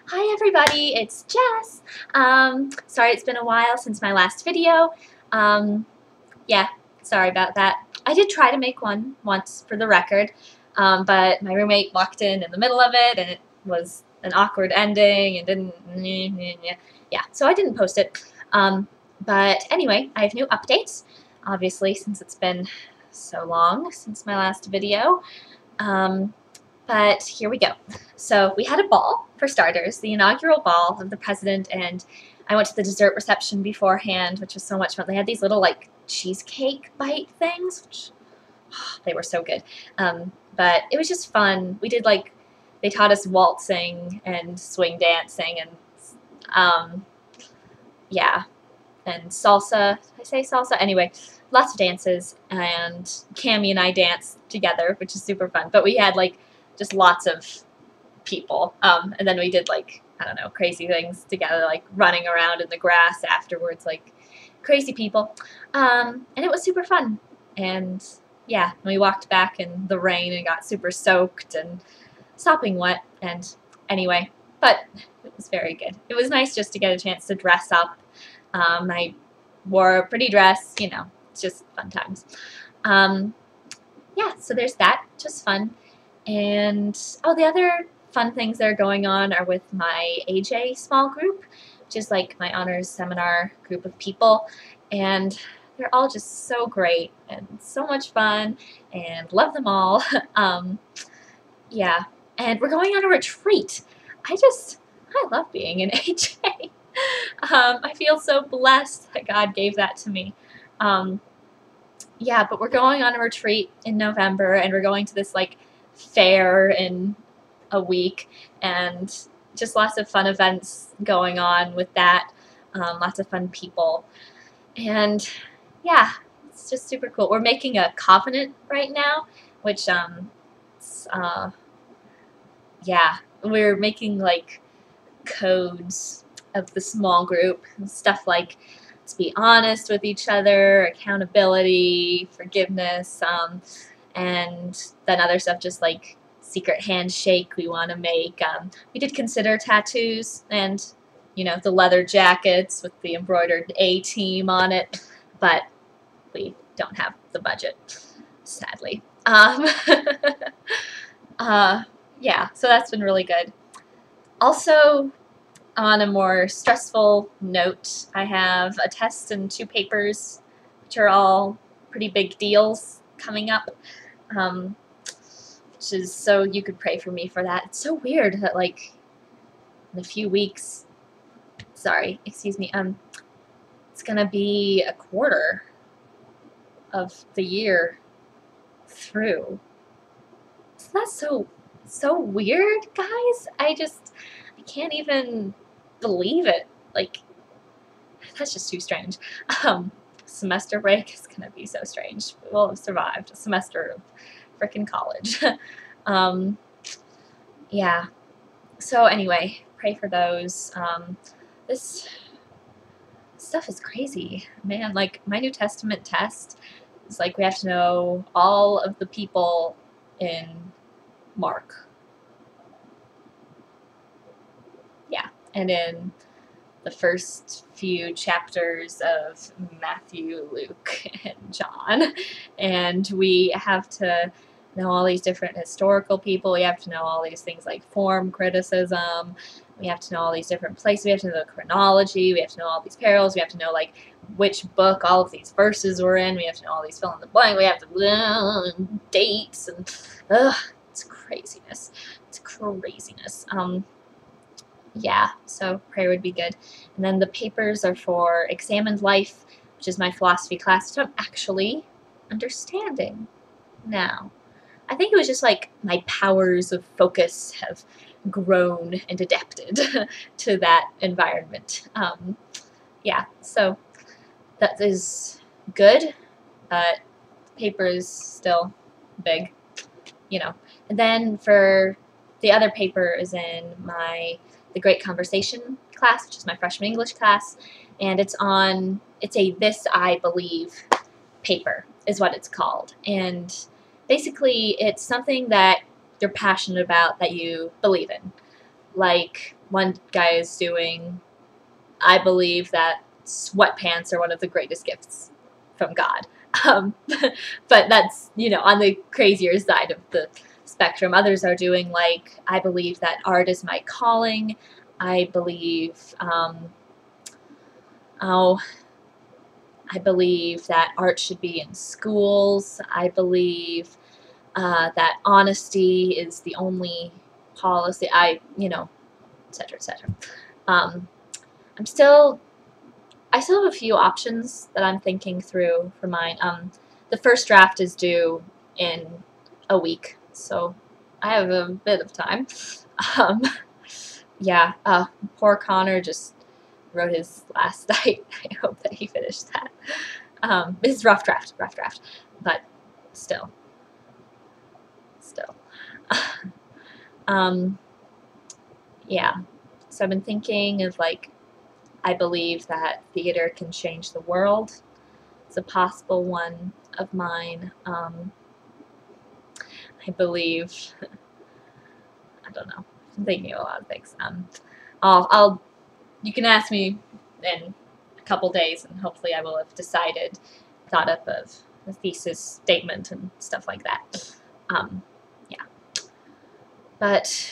Hi everybody, it's Jess. Sorry it's been a while since my last video. Yeah, sorry about that. I did try to make one once for the record, but my roommate walked in the middle of it and it was an awkward ending and didn't, yeah, so I didn't post it. But anyway, I have new updates, obviously, since it's been so long since my last video. But here we go. So we had a ball, for starters, the inaugural ball of the president, and I went to the dessert reception beforehand, which was so much fun. They had these little, like, cheesecake bite things, which, they were so good. But it was just fun. We did, like, they taught us waltzing and swing dancing and, yeah, and salsa. Did I say salsa? Anyway, lots of dances, and Cammie and I danced together, which is super fun. But we had, like, just lots of people. And then we did, like, I don't know, crazy things together, like running around in the grass afterwards, like crazy people. And it was super fun. And yeah, we walked back in the rain and got super soaked and sopping wet. And anyway, but it was very good. It was nice just to get a chance to dress up. I wore a pretty dress, you know, it's just fun times. Yeah, so there's that, just fun. And, oh, the other fun things that are going on are with my AJ small group, which is like my honors seminar group of people. And they're all just so great and so much fun and love them all. Yeah, and we're going on a retreat. I love being an AJ. I feel so blessed that God gave that to me. Yeah, but we're going on a retreat in November, and we're going to this, like, fair in a week, and just lots of fun events going on with that, lots of fun people, and yeah, it's just super cool. We're making a covenant right now, which yeah, we're making, like, codes of the small group, stuff like to be honest with each other, accountability, forgiveness, and then other stuff just like secret handshake we want to make. We did consider tattoos and, you know, the leather jackets with the embroidered A-team on it, but we don't have the budget, sadly. Yeah, so that's been really good. Also, on a more stressful note, I have a test and 2 papers, which are all pretty big deals coming up, which is, so you could pray for me for that. It's so weird that, like, in a few weeks, sorry, excuse me, it's gonna be a quarter of the year through. So that's so weird, guys. I can't even believe it. Like, that's just too strange. Semester break is gonna be so strange. We'll have survived a semester of frickin' college. Yeah. So anyway, pray for those. This stuff is crazy, man. Like, my New Testament test is like we have to know all of the people in Mark. Yeah, and in the first few chapters of Matthew, Luke, and John. And we have to know all these different historical people. We have to know all these things like form criticism. We have to know all these different places. We have to know the chronology. We have to know all these parables. We have to know, like, which book all of these verses were in. We have to know all these fill in the blank. We have to dates and it's craziness. It's craziness. Yeah, so prayer would be good. And then the papers are for Examined Life, which is my philosophy class, which I'm actually understanding now. I think it was just like my powers of focus have grown and adapted to that environment. Yeah, so that is good, but paper is still big, you know. And then for the other paper is in the Great Conversation class, which is my freshman English class, and it's a This I Believe paper is what it's called. And basically it's something that you're passionate about that you believe in. Like, one guy is doing, I believe that sweatpants are one of the greatest gifts from God. Um, but that's, you know, on the crazier side of the spectrum. Others are doing, like, I believe that art is my calling. I believe, I believe that art should be in schools. I believe that honesty is the only policy. You know, etc., etc. Um, I still have a few options that I'm thinking through for mine. The first draft is due in a week, so I have a bit of time. Um, yeah, poor Connor just wrote his last night. I hope that he finished that. It's rough draft, but still. Yeah, so I've been thinking of, like, I believe that theater can change the world. It's a possible one of mine. I believe, I don't know, I'm thinking of a lot of things. You can ask me in a couple days, and hopefully I will have decided, thought up of a thesis statement and stuff like that. Yeah. But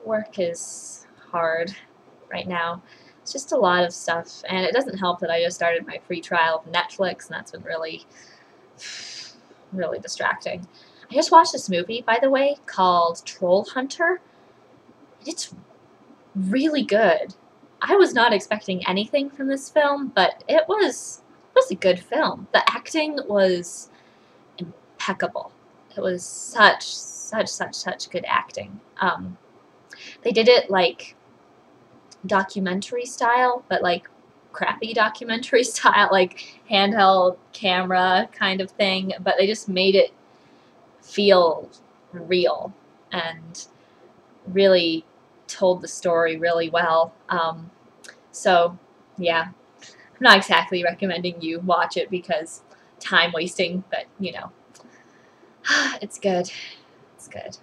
work is hard right now. It's just a lot of stuff, and it doesn't help that I just started my free trial of Netflix, and that's been really, really distracting. I just watched this movie, by the way, called Troll Hunter. It's really good. I was not expecting anything from this film, but it was a good film. The acting was impeccable. It was such good acting. They did it like documentary style, but like crappy documentary style, like handheld camera kind of thing, but they just made it feel real and really told the story really well. So yeah, I'm not exactly recommending you watch it because time wasting, but you know, it's good. It's good.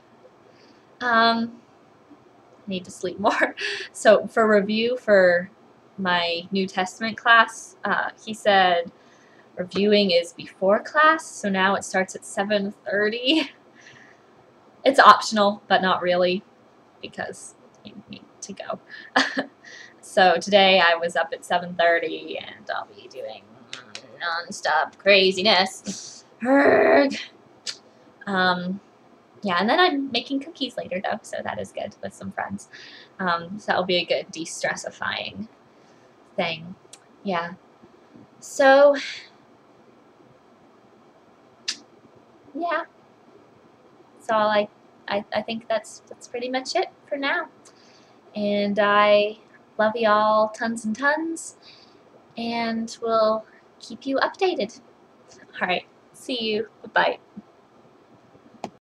Need to sleep more. So for review for my New Testament class, he said reviewing is before class, so now it starts at 7:30. It's optional, but not really, because you need to go. So today I was up at 7:30, and I'll be doing non-stop craziness. Yeah, and then I'm making cookies later, though, so that is good with some friends. So that'll be a good de-stressifying thing. Yeah. So, yeah. So I think that's pretty much it for now. And I love y'all tons and tons, and we'll keep you updated. All right. See you. Bye.